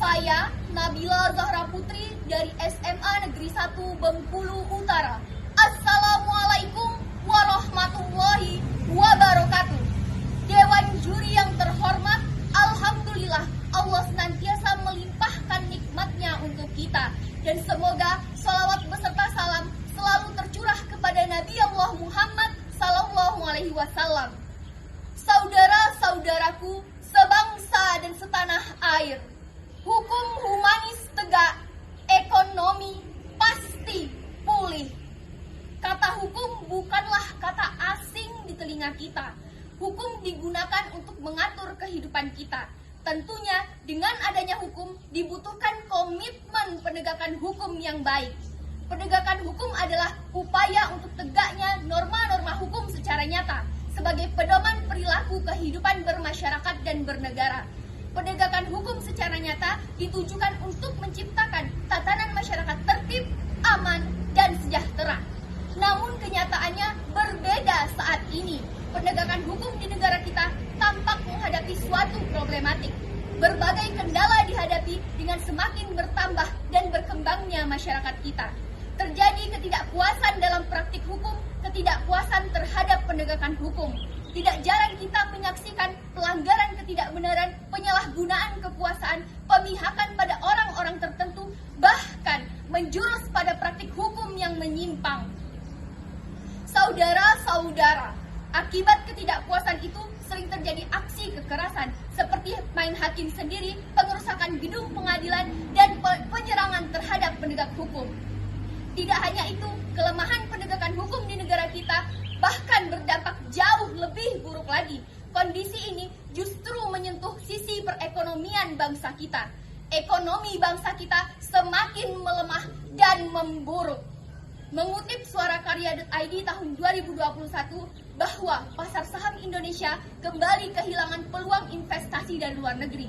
Saya Nabila Zahra Putri dari SMA Negeri 1 Bengkulu Utara. Assalamualaikum warahmatullahi wabarakatuh. Dewan juri yang terhormat, alhamdulillah Allah senantiasa melimpahkan nikmatnya untuk kita. Dan semoga salawat beserta salam selalu tercurah kepada Nabi Allah Muhammad Sallallahu Alaihi Wasallam. Saudara-saudaraku sebangsa dan setanah air, hukum humanis tegak, ekonomi pasti pulih. Kata hukum bukanlah kata asing di telinga kita. Hukum digunakan untuk mengatur kehidupan kita. Tentunya dengan adanya hukum dibutuhkan komitmen penegakan hukum yang baik. Penegakan hukum adalah upaya untuk tegaknya norma-norma hukum secara nyata sebagai pedoman perilaku kehidupan bermasyarakat dan bernegara. Penegakan hukum secara nyata ditujukan untuk menciptakan tatanan masyarakat tertib, aman, dan sejahtera. Namun kenyataannya berbeda saat ini. Penegakan hukum di negara kita tampak menghadapi suatu problematik. Berbagai kendala dihadapi dengan semakin bertambah dan berkembangnya masyarakat kita. Terjadi ketidakpuasan dalam praktik hukum, ketidakpuasan terhadap penegakan hukum. Tidak jarang kita menyaksikan pelanggaran ketidakbenaran, penyalahgunaan kekuasaan, pemihakan pada orang-orang tertentu, bahkan menjurus pada praktik hukum yang menyimpang. Saudara-saudara, akibat ketidakpuasan itu sering terjadi aksi kekerasan seperti main hakim sendiri, pengerusakan gedung pengadilan, dan penyerangan terhadap penegak hukum. Tidak hanya itu, kelemahan penegakan hukum di negara kita bahkan berdampak jauh lebih buruk lagi. Kondisi ini justru menyentuh sisi perekonomian bangsa kita. Ekonomi bangsa kita semakin melemah dan memburuk. Mengutip Suara Karya.id tahun 2021 bahwa pasar saham Indonesia kembali kehilangan peluang investasi dari luar negeri.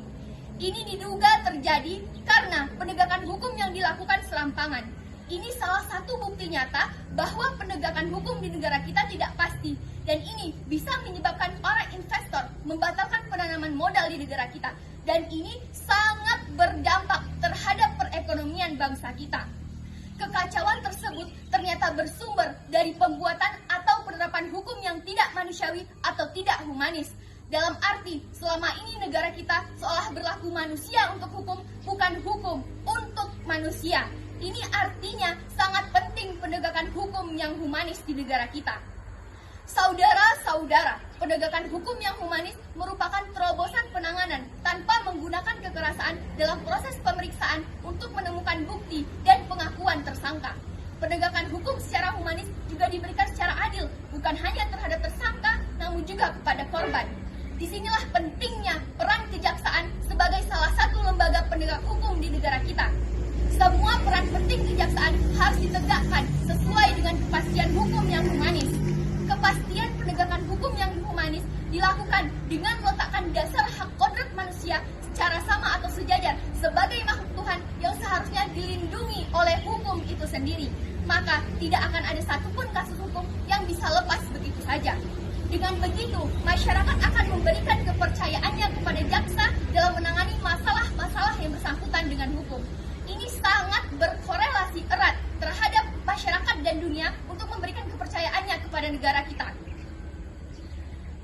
Ini diduga terjadi karena penegakan hukum yang dilakukan serampangan. Ini salah satu bukti nyata bahwa penegakan hukum di negara kita tidak pasti, dan ini bisa menyebabkan para investor membatalkan penanaman modal di negara kita, dan ini sangat berdampak terhadap perekonomian bangsa kita. Kekacauan tersebut ternyata bersumber dari pembuatan atau penerapan hukum yang tidak manusiawi atau tidak humanis. Dalam arti, selama ini negara kita seolah berlaku manusia untuk hukum, bukan hukum untuk manusia. Ini artinya sangat penting penegakan hukum yang humanis di negara kita. Saudara-saudara, penegakan hukum yang humanis merupakan terobosan penanganan tanpa menggunakan kekerasan dalam proses pemeriksaan untuk menemukan bukti dan pengakuan tersangka. Penegakan hukum secara humanis juga diberikan secara adil, bukan hanya terhadap tersangka, namun juga kepada korban. Disinilah pentingnya peran kejaksaan sebagai salah satu lembaga penegak hukum di negara kita. Semua peran penting kejaksaan harus ditegakkan sesuai dengan kepastian hukum yang humanis. Kepastian penegakan hukum yang humanis dilakukan dengan meletakkan dasar hak kodrat manusia secara sama atau sejajar sebagai makhluk Tuhan yang seharusnya dilindungi oleh hukum itu sendiri. Maka tidak akan ada satupun kasus hukum yang bisa lepas begitu saja. Dengan begitu, masyarakat akan memberikan kepercayaannya kepada jaksa dalam menangani masalah-masalah yang bersangkutan dengan hukum. Ini sangat berkorelasi erat terhadap masyarakat dan dunia untuk memberikan kepercayaannya kepada negara kita.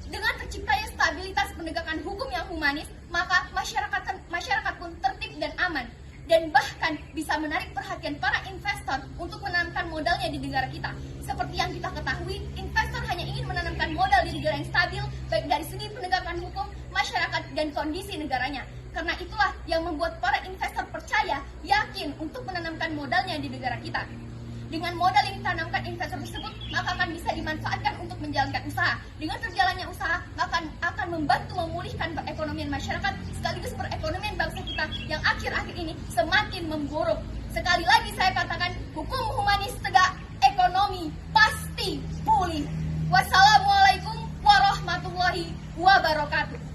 Dengan terciptanya stabilitas penegakan hukum yang humanis, maka masyarakat pun tertib dan aman, dan bahkan bisa menarik perhatian para investor untuk menanamkan modalnya di negara kita. Seperti yang kita ketahui, investor hanya ingin menanamkan modal di negara yang stabil, baik dari segi penegakan hukum, masyarakat, dan kondisi negaranya. Karena itulah yang membuat para investor percaya, yakin untuk menanamkan modalnya di negara kita. Dengan modal yang ditanamkan investor tersebut, maka akan bisa dimanfaatkan untuk menjalankan usaha. Dengan terjalannya usaha, maka akan membantu memulihkan perekonomian masyarakat sekaligus perekonomian bangsa kita yang akhir-akhir ini semakin memburuk. Sekali lagi saya katakan, hukum humanis tegak, ekonomi pasti pulih. Wassalamualaikum warahmatullahi wabarakatuh.